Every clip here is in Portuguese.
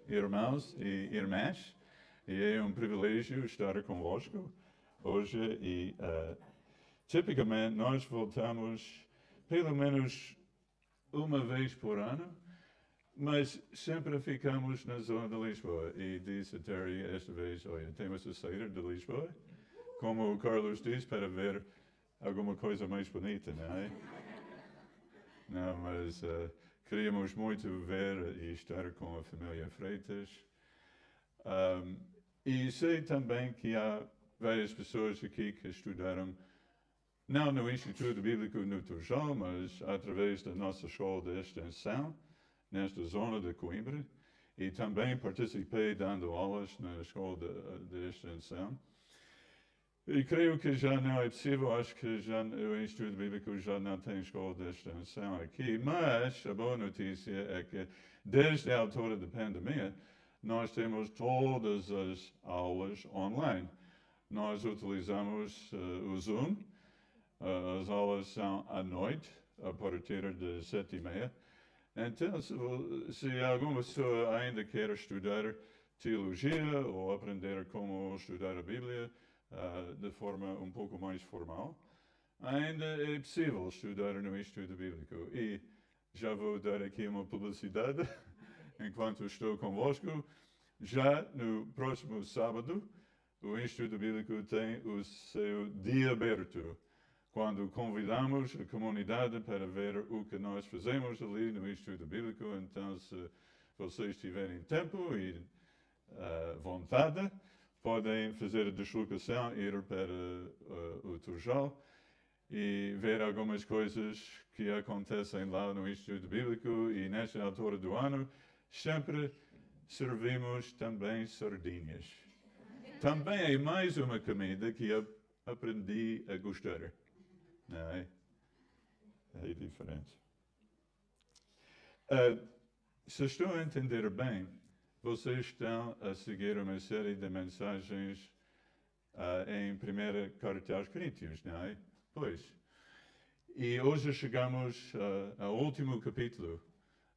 irmãos e irmãs, e é um privilégio estar convosco hoje e tipicamente nós voltamos pelo menos uma vez por ano, mas sempre ficamos na zona de Lisboa. E disse a Terry esta vez, olha, temos de sair de Lisboa, como o Carlos disse, para ver alguma coisa mais bonita, não é? Não, mas queríamos muito ver e estar com a família Freitas. E sei também que há várias pessoas aqui que estudaram, não no Instituto Bíblico no Turjão, mas através da nossa escola de extensão, nesta zona de Coimbra. E também participei dando aulas na escola de extensão. E creio que já não é possível, acho que já o Instituto Bíblico já não tem escola de extensão aqui, mas a boa notícia é que desde a altura da pandemia nós temos todas as aulas online. Nós utilizamos o Zoom, as aulas são à noite, a partir das 7h30. Então, se alguma pessoa ainda quer estudar teologia ou aprender como estudar a Bíblia, de forma um pouco mais formal, ainda é possível estudar no Instituto Bíblico. E já vou dar aqui uma publicidade, enquanto estou convosco. Já no próximo sábado, o Instituto Bíblico tem o seu dia aberto, quando convidamos a comunidade para ver o que nós fazemos ali no Instituto Bíblico. Então, se vocês tiverem tempo e vontade, podem fazer a deslocação, ir para o Turjal e ver algumas coisas que acontecem lá no Instituto Bíblico. E nesta altura do ano, sempre servimos também sardinhas. Também é mais uma comida que eu aprendi a gostar. Não é? É diferente. Se estou a entender bem, vocês estão a seguir uma série de mensagens em primeira carta aos Coríntios, não é? Pois. E hoje chegamos ao último capítulo,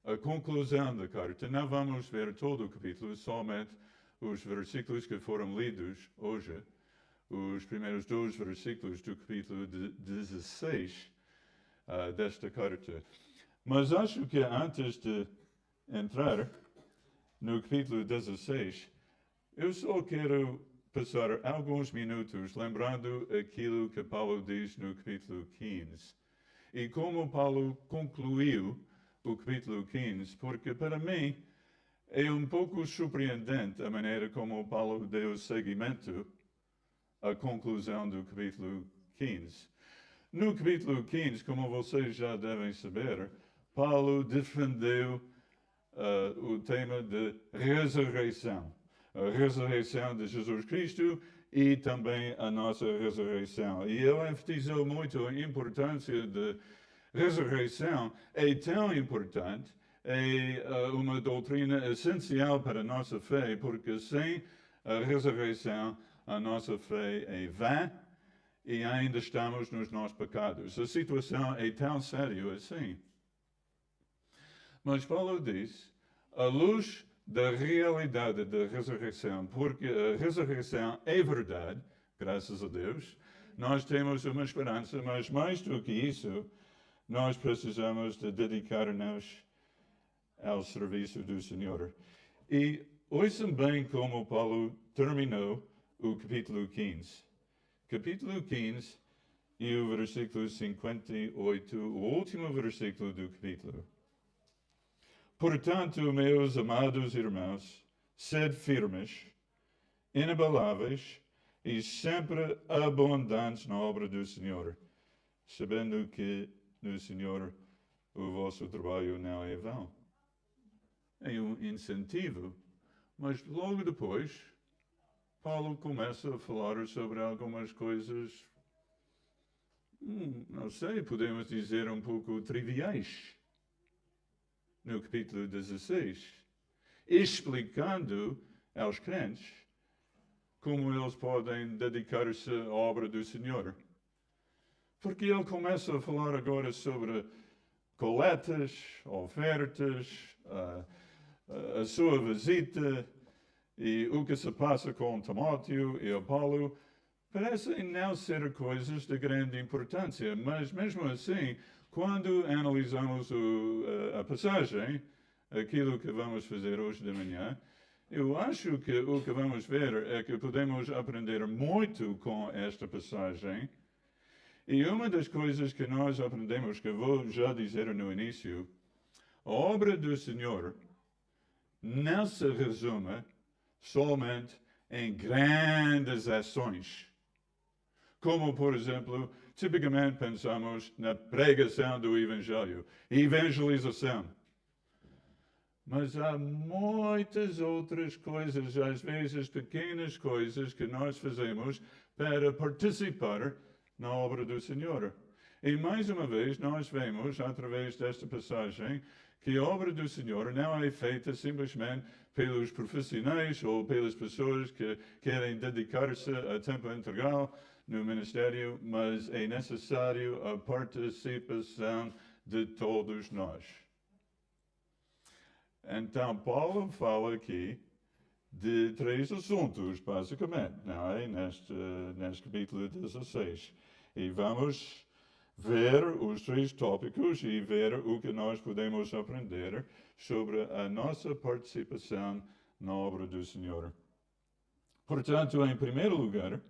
a conclusão da carta. Não vamos ver todo o capítulo, somente os versículos que foram lidos hoje, os primeiros 2 versículos do capítulo 16 desta carta. Mas acho que antes de entrar no capítulo 16, eu só quero passar alguns minutos lembrando aquilo que Paulo diz no capítulo 15. E como Paulo concluiu o capítulo 15, porque para mim é um pouco surpreendente a maneira como Paulo deu seguimento à conclusão do capítulo 15. No capítulo 15, como vocês já devem saber, Paulo defendeu o tema de ressurreição. A ressurreição de Jesus Cristo e também a nossa ressurreição. E ele enfatizou muito a importância da ressurreição. É tão importante, é uma doutrina essencial para a nossa fé, porque sem a ressurreição, a nossa fé é vã e ainda estamos nos nossos pecados. A situação é tão séria assim. Mas Paulo diz, à luz da realidade da ressurreição, porque a ressurreição é verdade, graças a Deus, nós temos uma esperança, mas mais do que isso, nós precisamos de dedicar-nos ao serviço do Senhor. E ouçam bem como Paulo terminou o capítulo 15. Capítulo 15 e o versículo 58, o último versículo do capítulo. Portanto, meus amados irmãos, sede firmes, inabaláveis e sempre abundantes na obra do Senhor, sabendo que no Senhor o vosso trabalho não é vão. É um incentivo, mas logo depois, Paulo começa a falar sobre algumas coisas, não sei, podemos dizer um pouco triviais. No capítulo 16, explicando aos crentes como eles podem dedicar-se à obra do Senhor. Porque ele começa a falar agora sobre coletas, ofertas, a sua visita e o que se passa com Timóteo e Apolo parecem não ser coisas de grande importância, mas mesmo assim, quando analisamos a passagem, aquilo que vamos fazer hoje de manhã, eu acho que o que vamos ver é que podemos aprender muito com esta passagem. E uma das coisas que nós aprendemos, que eu vou já dizer no início, a obra do Senhor não se resume somente em grandes ações. Como, por exemplo, tipicamente pensamos na pregação do Evangelho, evangelização. Mas há muitas outras coisas, às vezes pequenas coisas, que nós fazemos para participar na obra do Senhor. E mais uma vez, nós vemos, através desta passagem, que a obra do Senhor não é feita simplesmente pelos profissionais ou pelas pessoas que querem dedicar-se a tempo integral no ministério, mas é necessário a participação de todos nós. Então, Paulo fala aqui de 3 assuntos, basicamente, não é? Neste capítulo 16. E vamos ver os 3 tópicos e ver o que nós podemos aprender sobre a nossa participação na obra do Senhor. Portanto, em primeiro lugar,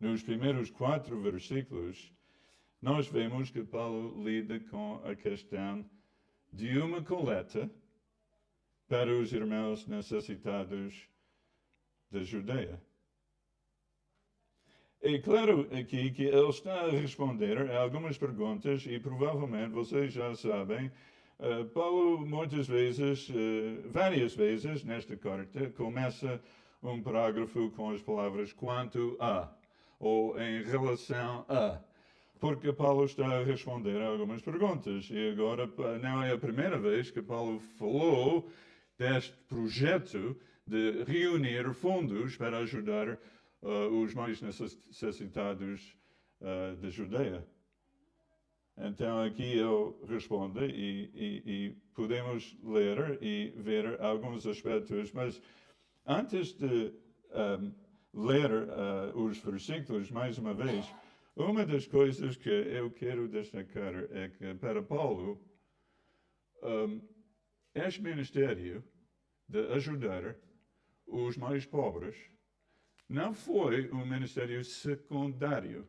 nos primeiros 4 versículos, nós vemos que Paulo lida com a questão de uma coleta para os irmãos necessitados da Judeia. É claro aqui que ele está a responder a algumas perguntas e provavelmente vocês já sabem, Paulo muitas vezes, várias vezes nesta carta, começa um parágrafo com as palavras quanto a, ou em relação a, porque Paulo está a responder a algumas perguntas. E agora não é a primeira vez que Paulo falou deste projeto de reunir fundos para ajudar os mais necessitados da Judeia. Então aqui ele responde e podemos ler e ver alguns aspectos, mas antes de ler os versículos mais uma vez, uma das coisas que eu quero destacar é que para Paulo este ministério de ajudar os mais pobres não foi um ministério secundário.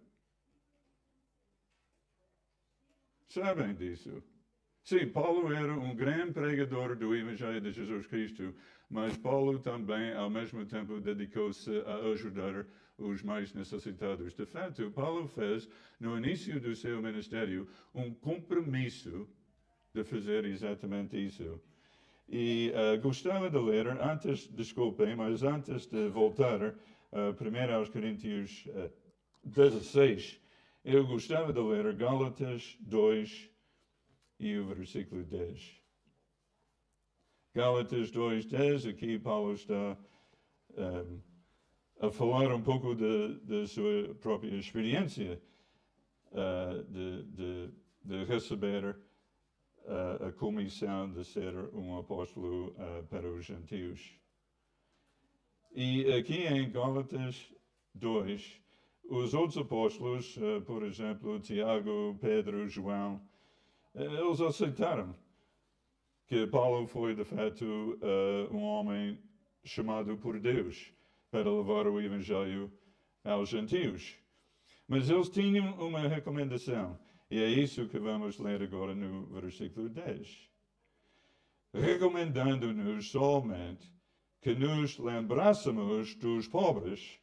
Sabem disso? Sim, Paulo era um grande pregador do Evangelho de Jesus Cristo, mas Paulo também, ao mesmo tempo, dedicou-se a ajudar os mais necessitados. De fato, Paulo fez, no início do seu ministério, um compromisso de fazer exatamente isso. E gostava de ler, antes de voltar, primeiro aos Coríntios 16, eu gostava de ler Gálatas 2 e o versículo 10. Gálatas 2, 10, aqui Paulo está a falar um pouco da sua própria experiência de receber a comissão de ser um apóstolo para os gentios. E aqui em Gálatas 2, os outros apóstolos, por exemplo, Tiago, Pedro, João, eles aceitaram que Paulo foi, de fato, um homem chamado por Deus para levar o Evangelho aos gentios. Mas eles tinham uma recomendação. E é isso que vamos ler agora no versículo 10. Recomendando-nos somente que nos lembrássemos dos pobres,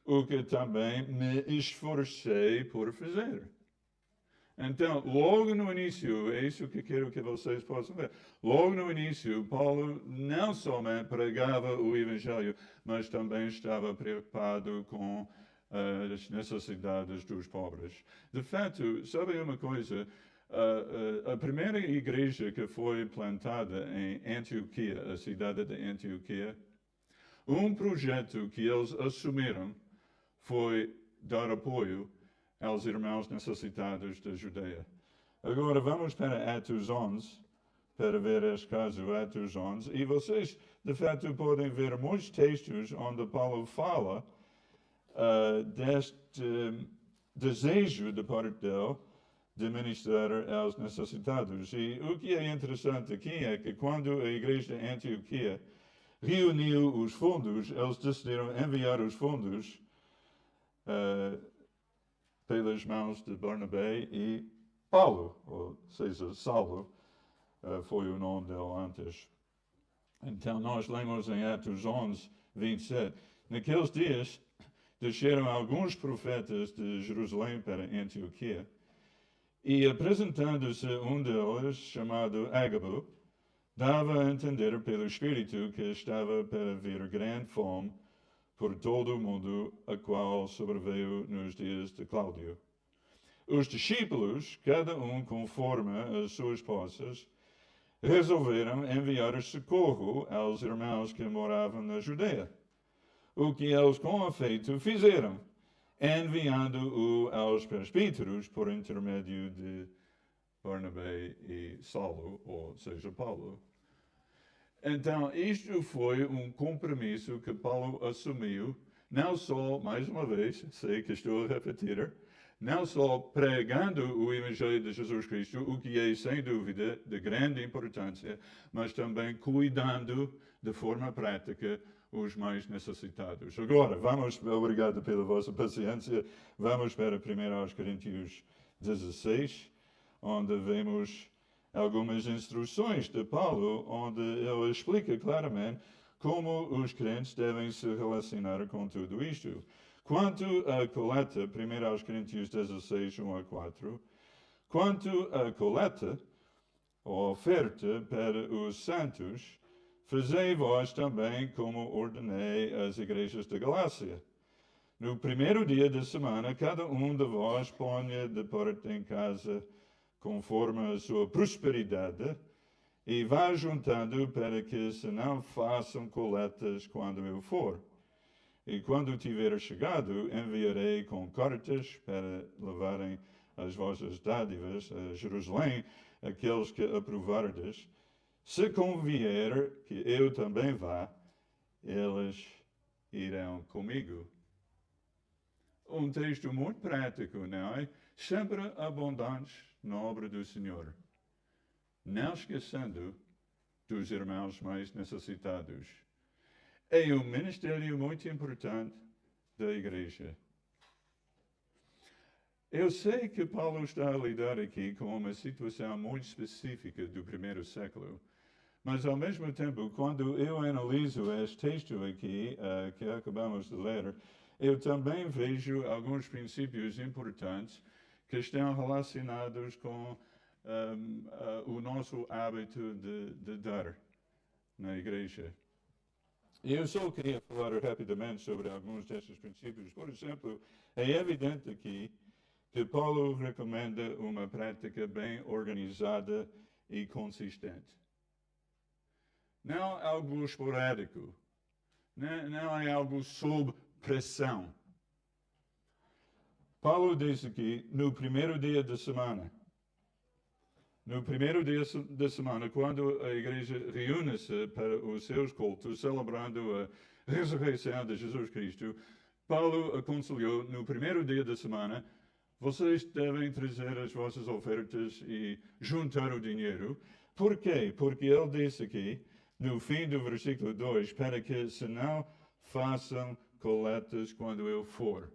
o que também me esforcei por fazer. Então, logo no início, é isso que quero que vocês possam ver. Logo no início, Paulo não somente pregava o Evangelho, mas também estava preocupado com as necessidades dos pobres. De fato, sabem uma coisa? A primeira igreja que foi plantada em Antioquia, a cidade de Antioquia, um projeto que eles assumiram foi dar apoio aos irmãos necessitados da Judeia. Agora vamos para Atos 11, para ver esse caso a uns. E vocês, de fato, podem ver muitos textos onde Paulo fala deste desejo de parte dele de ministrar aos necessitados. E o que é interessante aqui é que quando a igreja de Antioquia reuniu os fundos, eles decidiram enviar os fundos pelas mãos de Barnabé e Paulo, ou seja, Saulo, foi o nome dele antes. Então nós lemos em Atos 11, 27, naqueles dias desceram alguns profetas de Jerusalém para Antioquia, e apresentando-se um deles, chamado Ágabo, dava a entender pelo Espírito que estava para vir grande fome por todo o mundo, a qual sobreveio nos dias de Cláudio. Os discípulos, cada um conforme as suas posses, resolveram enviar socorro aos irmãos que moravam na Judeia, o que eles com efeito fizeram, enviando-o aos presbíteros por intermédio de Barnabé e Saulo, ou seja, Paulo. Então, isto foi um compromisso que Paulo assumiu, não só, mais uma vez, sei que estou a repetir, não só pregando o Evangelho de Jesus Cristo, o que é, sem dúvida, de grande importância, mas também cuidando de forma prática os mais necessitados. Agora, obrigado pela vossa paciência, vamos para 1 Coríntios 16, onde vemos algumas instruções de Paulo, onde ele explica claramente como os crentes devem se relacionar com tudo isto. Quanto à coleta, 1 Coríntios 16, 1 a 4, quanto à coleta, ou oferta para os santos, fazei vós também como ordenei às igrejas da Galácia. No primeiro dia da semana, cada um de vós ponha de parte em casa, conforme a sua prosperidade, e vá juntando para que se não façam coletas quando eu for. E quando tiver chegado, enviarei com cartas para levarem as vossas dádivas a Jerusalém, aqueles que aprovardes. Se convier que eu também vá, eles irão comigo. Um texto muito prático, não é? Sempre abundantes na obra do Senhor, não esquecendo dos irmãos mais necessitados. É um ministério muito importante da igreja. Eu sei que Paulo está a lidar aqui com uma situação muito específica do primeiro século, mas ao mesmo tempo, quando eu analiso este texto aqui, que acabamos de ler, eu também vejo alguns princípios importantes que estão relacionados com o nosso hábito de dar na igreja. Eu só queria falar rapidamente sobre alguns desses princípios. Por exemplo, é evidente aqui que Paulo recomenda uma prática bem organizada e consistente. Não algo esporádico, não é algo sob pressão. Paulo diz aqui, no primeiro dia da semana. No primeiro dia da semana, quando a igreja reúne-se para os seus cultos, celebrando a ressurreição de Jesus Cristo, Paulo aconselhou, no primeiro dia da semana, vocês devem trazer as vossas ofertas e juntar o dinheiro. Por quê? Porque ele disse aqui, no fim do versículo 2, para que se não façam coletas quando eu for.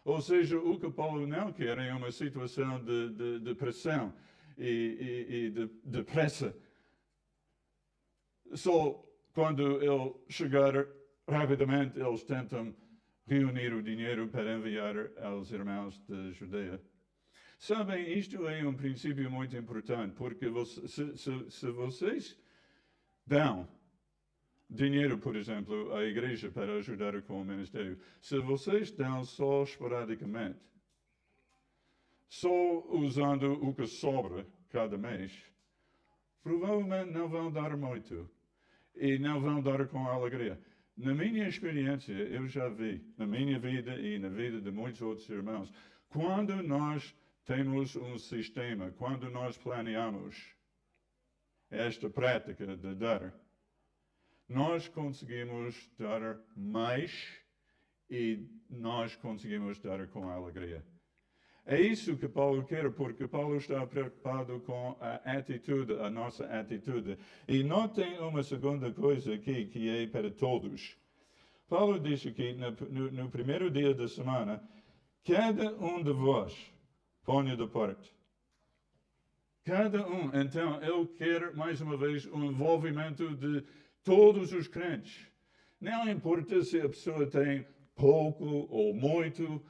Ou seja, o que Paulo não quer é uma situação de pressão e de pressa. Só quando ele chegar rapidamente, eles tentam reunir o dinheiro para enviar aos irmãos de Judeia. Sabem, isto é um princípio muito importante, porque se vocês dão dinheiro, por exemplo, à igreja para ajudar com o ministério, se vocês dão só esporadicamente, só usando o que sobra cada mês, provavelmente não vão dar muito e não vão dar com alegria. Na minha experiência, eu já vi, na minha vida e na vida de muitos outros irmãos, quando nós temos um sistema, quando nós planeamos, esta prática de dar, nós conseguimos dar mais e nós conseguimos dar com alegria. É isso que Paulo quer, porque Paulo está preocupado com a atitude, a nossa atitude. E notem uma segunda coisa aqui, que é para todos. Paulo diz aqui, no primeiro dia da semana, cada um de vós ponha de parte. Cada um. Então, ele quer, mais uma vez, o envolvimento de todos os crentes. Não importa se a pessoa tem pouco ou muito.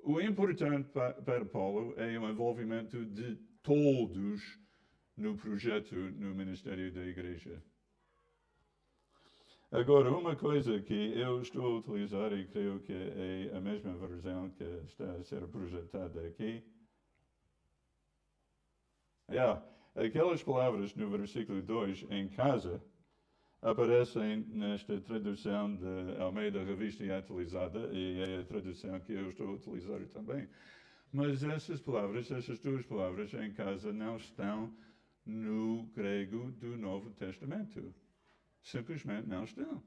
O importante para Paulo é o envolvimento de todos no projeto, no ministério da igreja. Agora, uma coisa que eu estou a utilizar e creio que é a mesma versão que está a ser projetada aqui. Aquelas palavras no versículo 2, em casa, aparecem nesta tradução de Almeida Revista e Atualizada, e é a tradução que eu estou a utilizar também. Mas essas duas palavras, em casa, não estão no grego do Novo Testamento. Simplesmente não estão.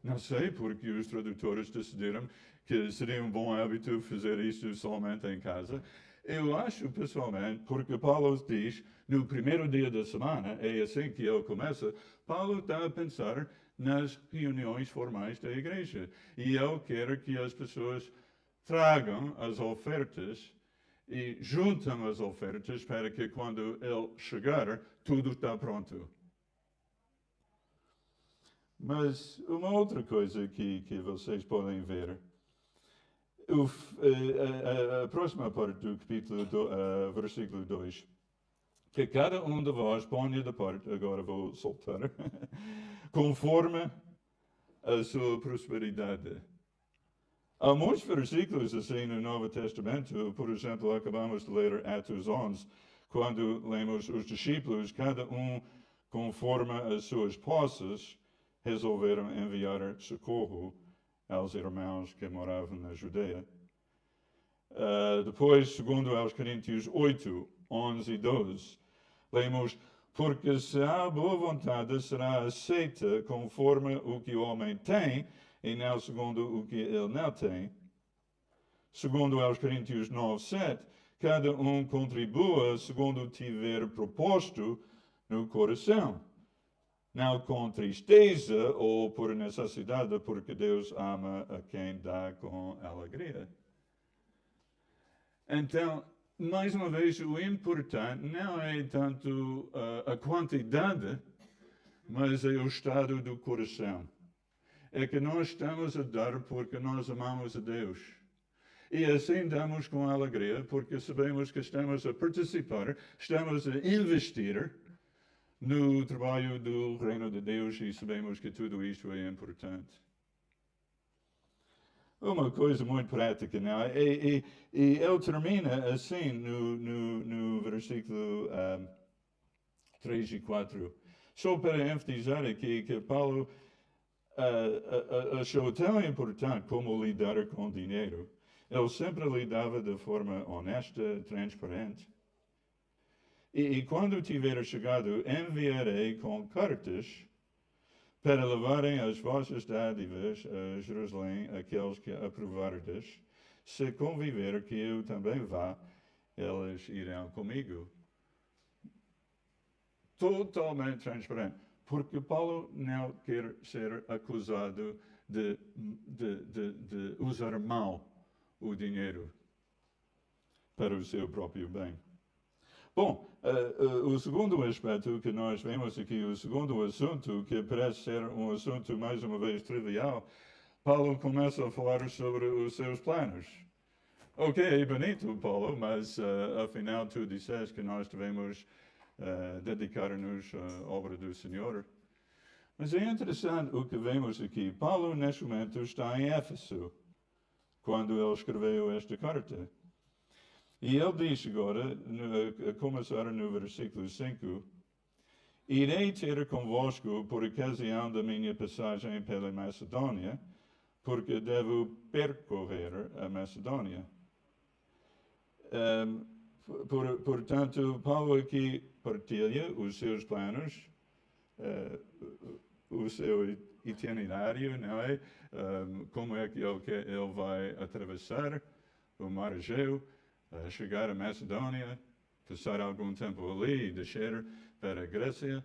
Não sei porque os tradutores decidiram que seria um bom hábito fazer isso somente em casa. Eu acho, pessoalmente, porque Paulo diz, no primeiro dia da semana, é assim que ele começa, Paulo está a pensar nas reuniões formais da igreja. E ele quer que as pessoas tragam as ofertas e juntam as ofertas para que quando ele chegar, tudo está pronto. Mas uma outra coisa que vocês podem ver, a próxima parte do capítulo, versículo 2, que cada um de vós ponha de parte, agora vou soltar, conforme a sua prosperidade. Há muitos versículos assim no Novo Testamento, por exemplo, acabamos de ler Atos 11, quando lemos os discípulos, cada um conforme as suas posses, resolveram enviar socorro aos irmãos que moravam na Judeia. Depois, segundo aos Coríntios 8, 11 e 12, lemos, porque se há boa vontade, será aceita conforme o que o homem tem, e não segundo o que ele não tem. Segundo aos Coríntios 9, 7, cada um contribua segundo tiver proposto no coração, não com tristeza ou por necessidade, porque Deus ama a quem dá com alegria. Então, mais uma vez, o importante não é tanto a quantidade, mas é o estado do coração. É que nós estamos a dar porque nós amamos a Deus. E assim damos com alegria, porque sabemos que estamos a participar, estamos a investir no trabalho do reino de Deus e sabemos que tudo isto é importante. Uma coisa muito prática, não é? E ele termina assim no versículo 3 e 4. Só para enfatizar aqui que Paulo achou tão importante como lidar com dinheiro. Ele sempre lidava de forma honesta, transparente. E quando tiver chegado, enviarei com cartas para levarem as vossas dádivas a Jerusalém, aqueles que aprovardes. Se conviver que eu também vá, eles irão comigo. Totalmente transparente. Porque Paulo não quer ser acusado de usar mal o dinheiro para o seu próprio bem. Bom, o segundo aspecto que nós vemos aqui, o segundo assunto, que parece ser um assunto mais uma vez trivial, Paulo começa a falar sobre os seus planos. Ok, é bonito, Paulo, mas afinal tu disseste que nós devemos dedicar-nos à obra do Senhor. Mas é interessante o que vemos aqui. Paulo, neste momento, está em Éfeso, quando ele escreveu esta carta. E ele diz agora, a começar no versículo 5, irei ter convosco por ocasião da minha passagem pela Macedônia, porque devo percorrer a Macedônia. Portanto, Paulo aqui partilha os seus planos, o seu itinerário, não é? Como é que ele vai atravessar o Mar Egeu, chegar a Macedônia, passar algum tempo ali e descer para a Grécia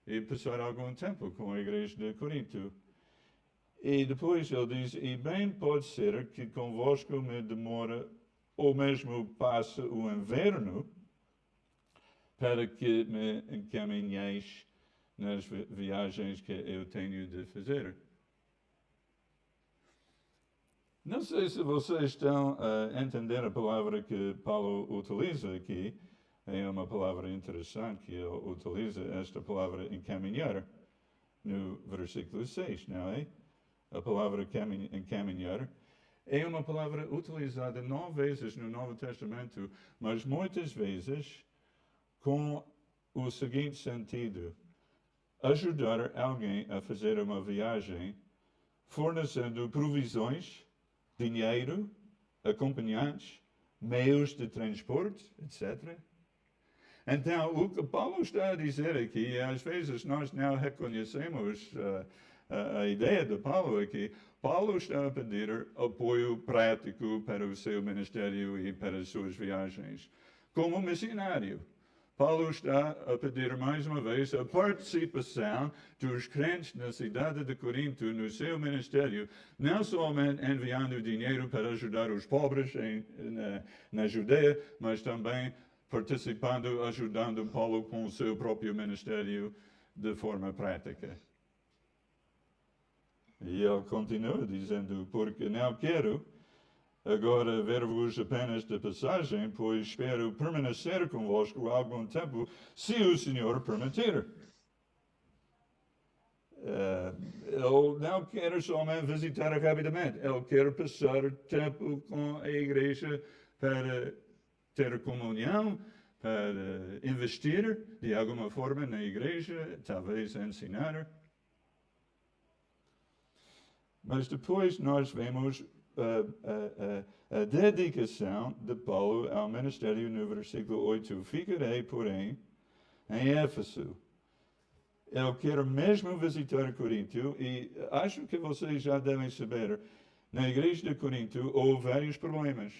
e passar algum tempo com a igreja de Corinto. E depois ele diz, e bem pode ser que convosco me demora, ou mesmo passe o inverno, para que me encaminheis nas viagens que eu tenho de fazer. Não sei se vocês estão a entender a palavra que Paulo utiliza aqui. É uma palavra interessante que ele utiliza, esta palavra encaminhar, no versículo 6, não é? A palavra encaminhar é uma palavra utilizada 9 vezes no Novo Testamento, mas muitas vezes com o seguinte sentido: ajudar alguém a fazer uma viagem, fornecendo provisões, dinheiro, acompanhantes, meios de transporte, etc. Então, o que Paulo está a dizer aqui, às vezes nós não reconhecemos a ideia de Paulo aqui. Paulo está a pedir apoio prático para o seu ministério e para as suas viagens. Como missionário, Paulo está a pedir mais uma vez a participação dos crentes na cidade de Corinto no seu ministério, não somente enviando dinheiro para ajudar os pobres na Judeia, mas também participando, ajudando Paulo com o seu próprio ministério de forma prática. E ele continua dizendo, porque não quero agora ver-vos apenas de passagem, pois espero permanecer convosco algum tempo, se o Senhor permitir. Ele não quer somente visitar rapidamente, ele quer passar tempo com a igreja para ter comunhão, para investir de alguma forma na igreja, talvez ensinar. Mas depois nós vemos a dedicação de Paulo ao ministério no versículo 8. Ficarei, porém, em Éfeso. Ele quer mesmo visitar Corinto e acho que vocês já devem saber, na igreja de Corinto houve vários problemas.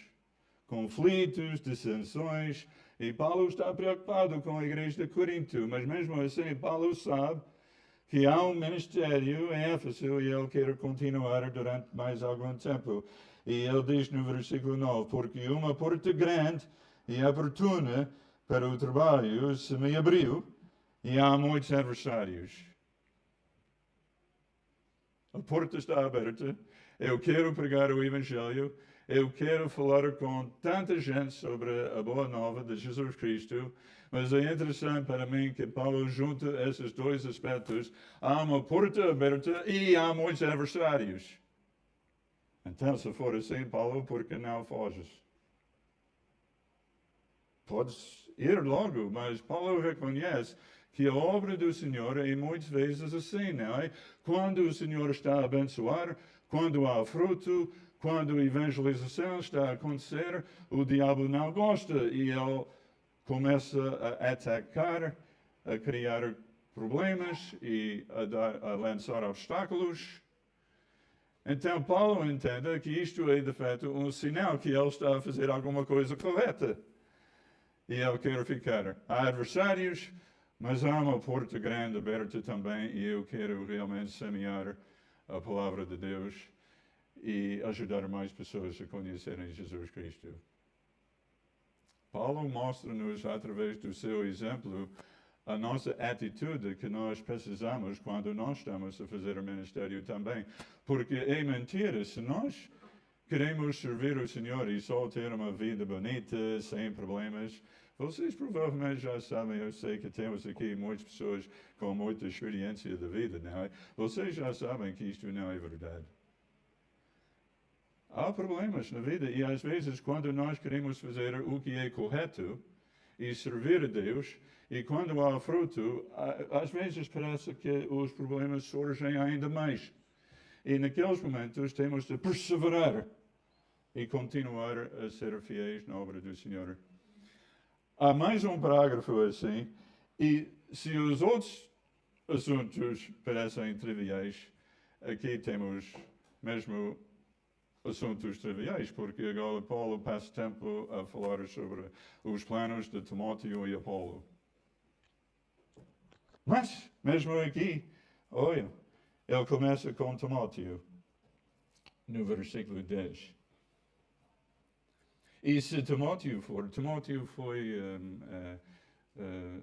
Conflitos, dissensões, e Paulo está preocupado com a igreja de Corinto, mas mesmo assim Paulo sabe que há um ministério em Éfeso e ele quer continuar durante mais algum tempo. E ele diz no versículo 9, porque uma porta grande e oportuna para o trabalho se me abriu e há muitos adversários. A porta está aberta, eu quero pregar o Evangelho, eu quero falar com tanta gente sobre a boa nova de Jesus Cristo, mas é interessante para mim que Paulo junta esses dois aspectos. Há uma porta aberta e há muitos adversários. Então, se for assim, Paulo, por que não foges? Podes ir logo, mas Paulo reconhece que a obra do Senhor é muitas vezes assim, não é? Quando o Senhor está a abençoar, quando há fruto, quando a evangelização está a acontecer, o diabo não gosta e ele começa a atacar, a criar problemas e a lançar obstáculos. Então Paulo entende que isto é de fato um sinal que ele está a fazer alguma coisa correta. E ele quer ficar. Há adversários, mas há uma porta grande aberta também e eu quero realmente semear a palavra de Deus e ajudar mais pessoas a conhecerem Jesus Cristo. Paulo mostra-nos, através do seu exemplo, a nossa atitude que nós precisamos quando nós estamos a fazer o ministério também. Porque é mentira, se nós queremos servir o Senhor e só ter uma vida bonita, sem problemas, vocês provavelmente já sabem, eu sei que temos aqui muitas pessoas com muita experiência de vida, não é? Vocês já sabem que isto não é verdade. Há problemas na vida e às vezes quando nós queremos fazer o que é correto e servir a Deus, e quando há fruto, às vezes parece que os problemas surgem ainda mais. E naqueles momentos temos de perseverar e continuar a ser fiéis na obra do Senhor. há mais um parágrafo assim, e se os outros assuntos parecem triviais, aqui temos mesmo assuntos triviais, porque agora Paulo passa tempo a falar sobre os planos de Timóteo e Apolo. Mas, mesmo aqui, olha, ele começa com Timóteo, no versículo 10. E se Timóteo foi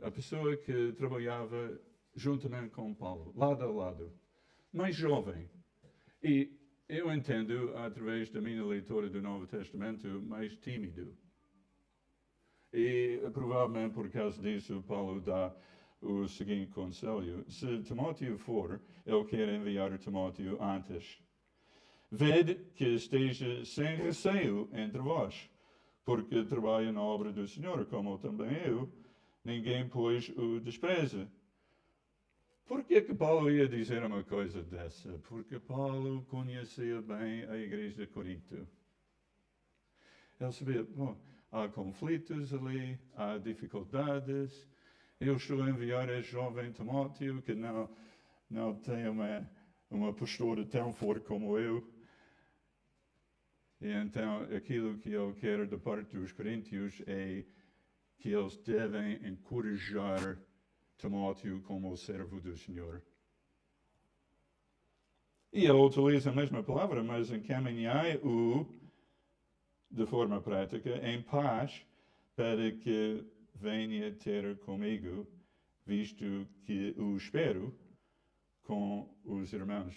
a pessoa que trabalhava juntamente com Paulo, lado a lado, mais jovem. E eu entendo, através da minha leitura do Novo Testamento, mais tímido. E provavelmente por causa disso, Paulo dá o seguinte conselho: se Timóteo for, ele quer enviar Timóteo antes. Vede que esteja sem receio entre vós, porque trabalha na obra do Senhor, como também eu. Ninguém, pois, o despreza. Por que Paulo ia dizer uma coisa dessa? Porque Paulo conhecia bem a igreja de Corinto. Ele sabia, bom, há conflitos ali, há dificuldades. Eu estou a enviar a jovem Timóteo, que não tem uma postura tão forte como eu. E então, aquilo que eu quero da parte dos coríntios é que eles devem encorajar Timóteo como o servo do Senhor. E ele utiliza a mesma palavra, mas encaminhai-o de forma prática, em paz, para que venha ter comigo, visto que o espero com os irmãos.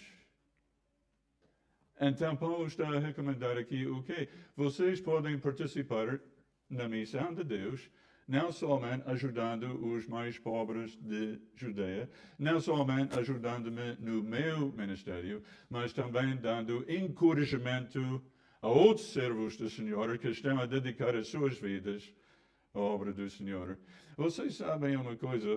Então, Paulo está a recomendar aqui o quê? Vocês podem participar na missão de Deus, não somente ajudando os mais pobres de Judeia, não somente ajudando-me no meu ministério, mas também dando encorajamento a outros servos do Senhor que estão a dedicar as suas vidas à obra do Senhor. Vocês sabem uma coisa,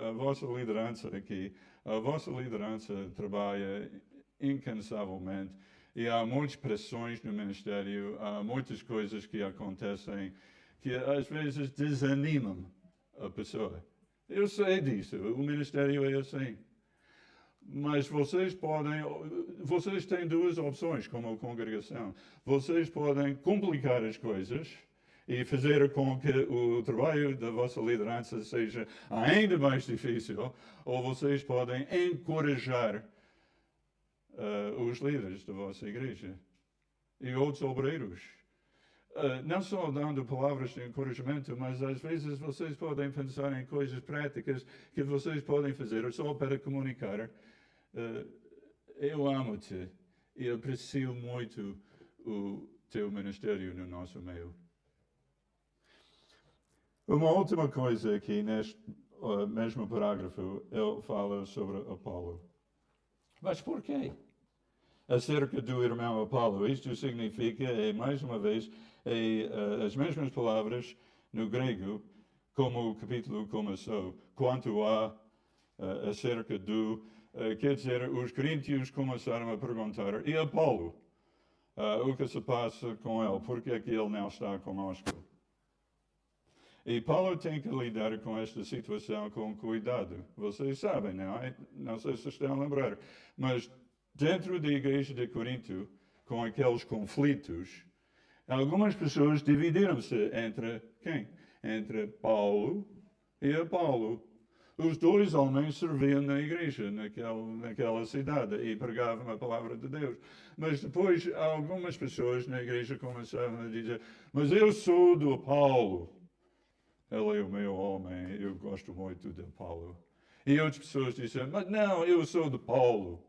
a vossa liderança aqui, a vossa liderança trabalha incansavelmente e há muitas pressões no ministério, há muitas coisas que acontecem que às vezes desanimam a pessoa. Eu sei disso, o ministério é assim. Mas vocês têm duas opções como congregação. Vocês podem complicar as coisas e fazer com que o trabalho da vossa liderança seja ainda mais difícil, ou vocês podem encorajar os líderes da vossa igreja e outros obreiros. Não só dando palavras de encorajamento, mas às vezes vocês podem pensar em coisas práticas que vocês podem fazer só para comunicar. Eu amo-te e aprecio muito o teu ministério no nosso meio. Uma última coisa aqui, neste mesmo parágrafo, ele fala sobre Apolo. Mas por quê? Acerca do irmão Apolo, isto significa, mais uma vez, as mesmas palavras no grego, como o capítulo começou, quanto a acerca do. Quer dizer, os coríntios começaram a perguntar, e Apolo? O que se passa com ele? Por que é que ele não está conosco? E Paulo tem que lidar com esta situação com cuidado. Vocês sabem, não é? Não sei se estão a lembrar, mas dentro da igreja de Corinto, com aqueles conflitos, algumas pessoas dividiram-se entre quem? Entre Paulo e Apolo. Os dois homens serviam na igreja, naquela cidade, e pregavam a palavra de Deus. Mas depois, algumas pessoas na igreja começaram a dizer: mas eu sou do Paulo. Ele é o meu homem, eu gosto muito de Paulo. E outras pessoas disseram: mas não, eu sou de Paulo.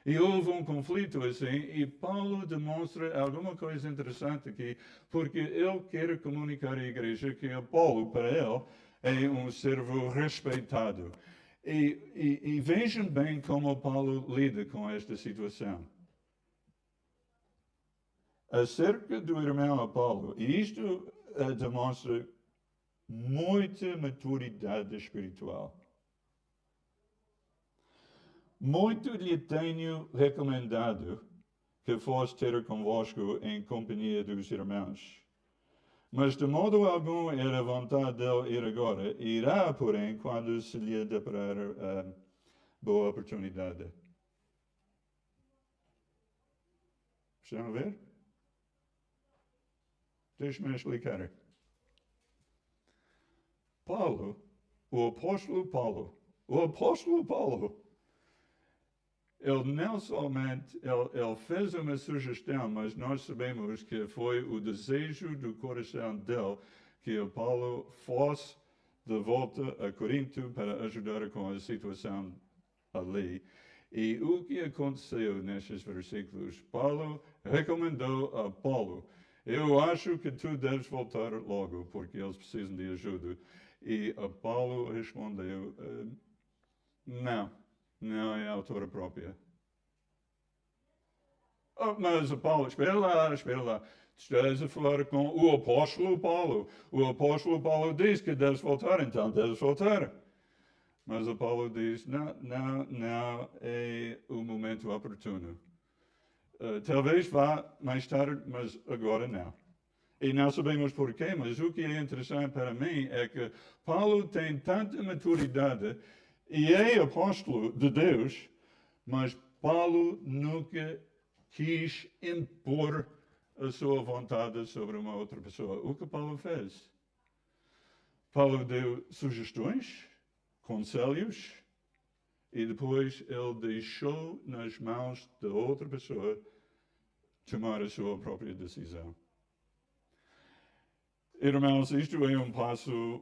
E houve um conflito assim, e Paulo demonstra alguma coisa interessante aqui, porque ele quer comunicar à igreja que Apolo, para ele, é um servo respeitado. E vejam bem como Paulo lida com esta situação. Acerca do irmão Apolo, e isto demonstra muita maturidade espiritual. Muito lhe tenho recomendado que fosse ter convosco em companhia dos irmãos, Mas de modo algum era vontade dele ir agora. Irá, porém, quando se lhe deparar boa oportunidade. Estão a ver? Deixa-me explicar. Paulo, o apóstolo Paulo, ele não somente, ele fez uma sugestão, mas nós sabemos que foi o desejo do coração dele que o Paulo fosse de volta a Corinto para ajudar com a situação ali. E o que aconteceu nestes versículos? Paulo recomendou a Paulo: eu acho que tu deves voltar logo, porque eles precisam de ajuda. E a Paulo respondeu: não é autora própria. Oh, mas Paulo, espera lá. Estás a falar com o apóstolo Paulo. O apóstolo Paulo diz que deves voltar, então deves voltar. Mas o Paulo diz: não é o momento oportuno. Talvez vá mais tarde, mas agora não. E não sabemos porquê, mas o que é interessante para mim é que Paulo tem tanta maturidade e é apóstolo de Deus, mas Paulo nunca quis impor a sua vontade sobre uma outra pessoa. O que Paulo fez? Paulo deu sugestões, conselhos, e depois ele deixou nas mãos da outra pessoa tomar a sua própria decisão. Irmãos, isto é um passo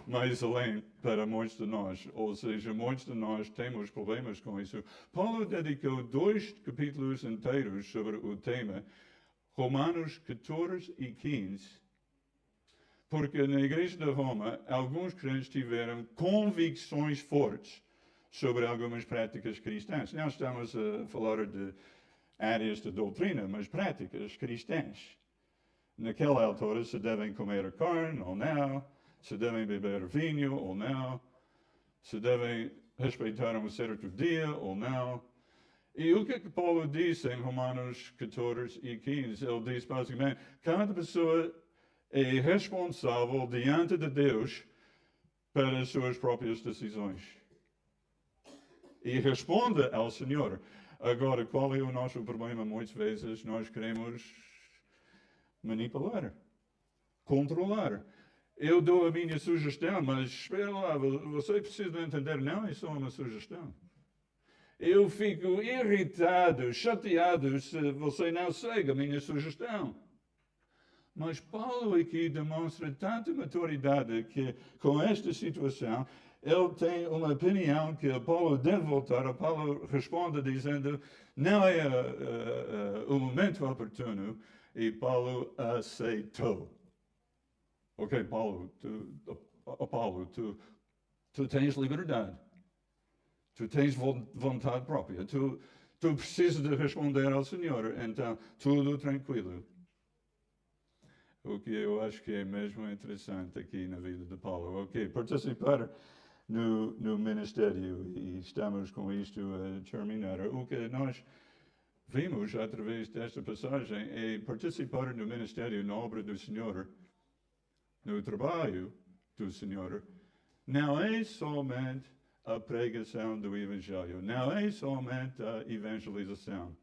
mais além para muitos de nós, ou seja, muitos de nós temos problemas com isso. Paulo dedicou 2 capítulos inteiros sobre o tema, Romanos 14 e 15, porque na igreja de Roma, alguns crentes tiveram convicções fortes sobre algumas práticas cristãs. Não estamos a falar de áreas de doutrina, mas práticas cristãs. Naquela altura, se devem comer carne ou não, se devem beber vinho ou não, se devem respeitar um certo dia ou não. E o que é que Paulo diz em Romanos 14 e 15? Ele diz basicamente: cada pessoa é responsável diante de Deus para as suas próprias decisões. E responda ao Senhor. Agora, qual é o nosso problema? Muitas vezes nós queremos manipular, controlar. Eu dou a minha sugestão, mas espera lá, você precisa entender, não é só uma sugestão. Eu fico irritado, chateado se você não segue a minha sugestão. Mas Paulo aqui demonstra tanta maturidade que, com esta situação, ele tem uma opinião que Paulo deve voltar. Paulo responde dizendo: não é o momento oportuno. E Paulo aceitou. Ok, Paulo, tu tens liberdade. Tu tens vontade própria. Tu precisas de responder ao Senhor. Então, tudo tranquilo. O que eu acho que é mesmo interessante aqui na vida de Paulo. Ok, participar no ministério, e estamos com isto a terminar. O que nós vimos através desta passagem é participar no ministério, na obra do Senhor, no trabalho do Senhor. Não é somente a pregação do Evangelho, não é somente a evangelização.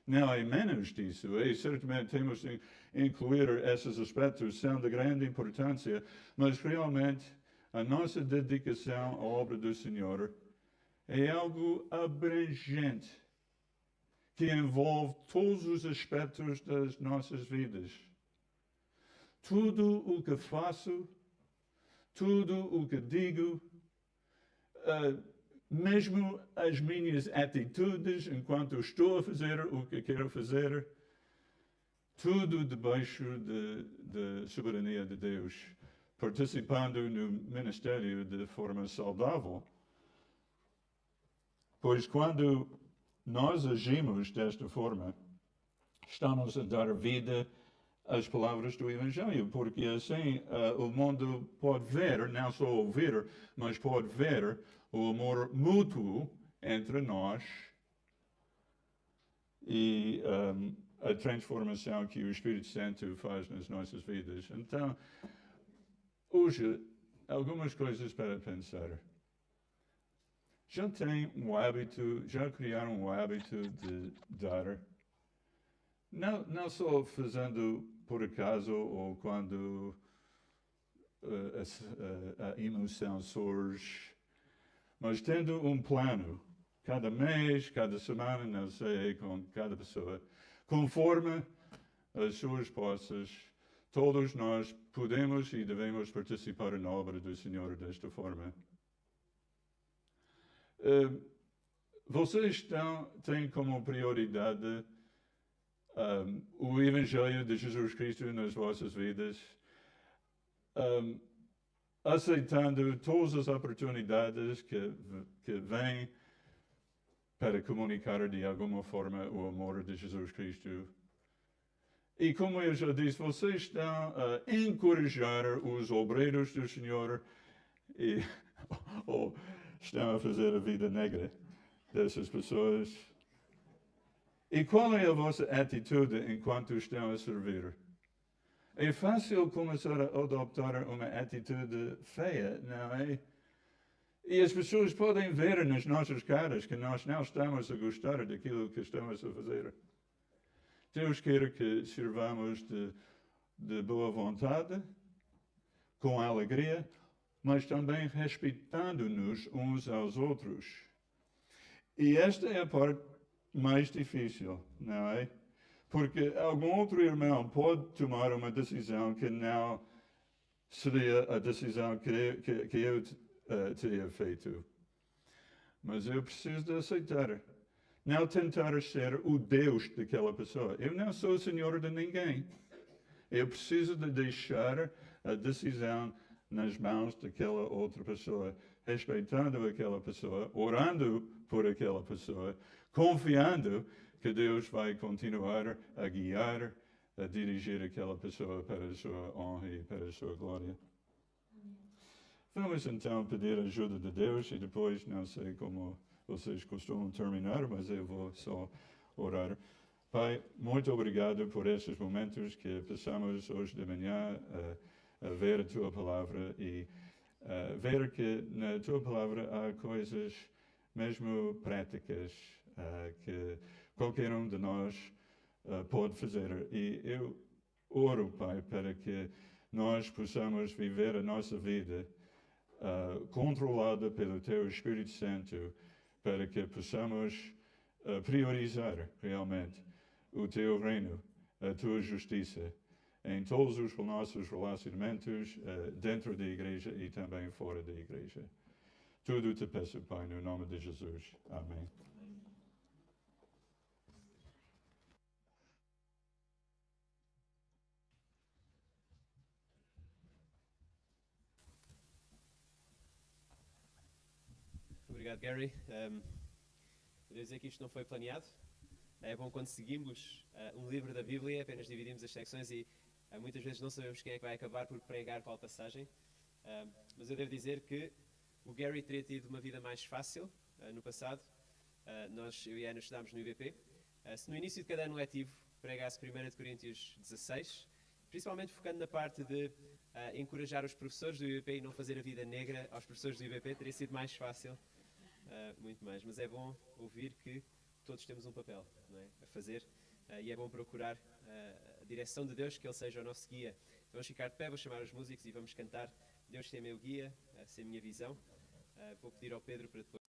Não é menos disso, e certamente temos de incluir esses aspectos, são de grande importância, mas realmente a nossa dedicação à obra do Senhor é algo abrangente, que envolve todos os aspectos das nossas vidas. Tudo o que faço, tudo o que digo, mesmo as minhas atitudes enquanto estou a fazer o que quero fazer, tudo debaixo da soberania de Deus, participando no ministério de forma saudável. Pois quando nós agimos desta forma, estamos a dar vida às palavras do Evangelho, porque assim o mundo pode ver, não só ouvir, mas pode ver o amor mútuo entre nós e a transformação que o Espírito Santo faz nas nossas vidas. Então, hoje, algumas coisas para pensar. Já tem um hábito, já criaram um hábito de dar? Não só fazendo por acaso ou quando a emoção surge, mas tendo um plano, cada mês, cada semana, não sei, com cada pessoa, conforme as suas posses, todos nós podemos e devemos participar na obra do Senhor desta forma. Vocês têm como prioridade o Evangelho de Jesus Cristo nas vossas vidas, aceitando todas as oportunidades que vêm para comunicar de alguma forma o amor de Jesus Cristo. E como eu já disse, vocês estão a encorajar os obreiros do Senhor ou estão a fazer a vida negra dessas pessoas. E qual é a vossa atitude enquanto estão a servir? É fácil começar a adotar uma atitude feia, não é? E as pessoas podem ver nas nossas caras que nós não estamos a gostar daquilo que estamos a fazer. Deus quer que sirvamos de boa vontade, com alegria, mas também respeitando-nos uns aos outros. E esta é a parte mais difícil, não é? Porque algum outro irmão pode tomar uma decisão que não seria a decisão que eu teria feito. Mas eu preciso de aceitar. Não tentar ser o Deus daquela pessoa. Eu não sou o Senhor de ninguém. Eu preciso de deixar a decisão nas mãos daquela outra pessoa, respeitando aquela pessoa, orando por aquela pessoa, confiando que Deus vai continuar a guiar, a dirigir aquela pessoa para a sua honra e para a sua glória. Vamos então pedir a ajuda de Deus e depois, não sei como vocês costumam terminar, mas eu vou só orar. Pai, muito obrigado por estes momentos que passamos hoje de manhã a ver a Tua Palavra e ver que na Tua Palavra há coisas mesmo práticas que qualquer um de nós pode fazer. E eu oro, Pai, para que nós possamos viver a nossa vida controlada pelo Teu Espírito Santo, para que possamos priorizar realmente o Teu reino, a Tua justiça, em todos os nossos relacionamentos dentro da igreja e também fora da igreja. Tudo te peço, Pai, no nome de Jesus. Amém. Obrigado, Gary. Devo dizer que isto não foi planeado. É bom quando seguimos um livro da Bíblia, apenas dividimos as secções e muitas vezes não sabemos quem é que vai acabar por pregar qual passagem. Mas eu devo dizer que o Gary teria tido uma vida mais fácil no passado. Eu e a Ana estudámos no IBP. Se no início de cada ano letivo pregasse 1 Coríntios 16, principalmente focando na parte de encorajar os professores do IBP e não fazer a vida negra aos professores do IBP, teria sido mais fácil. Muito mais, mas é bom ouvir que todos temos um papel, não é? A fazer e é bom procurar a direção de Deus, que Ele seja o nosso guia. Então vamos ficar de pé, vou chamar os músicos e vamos cantar Deus ser meu guia, ser minha visão. Vou pedir ao Pedro para depois.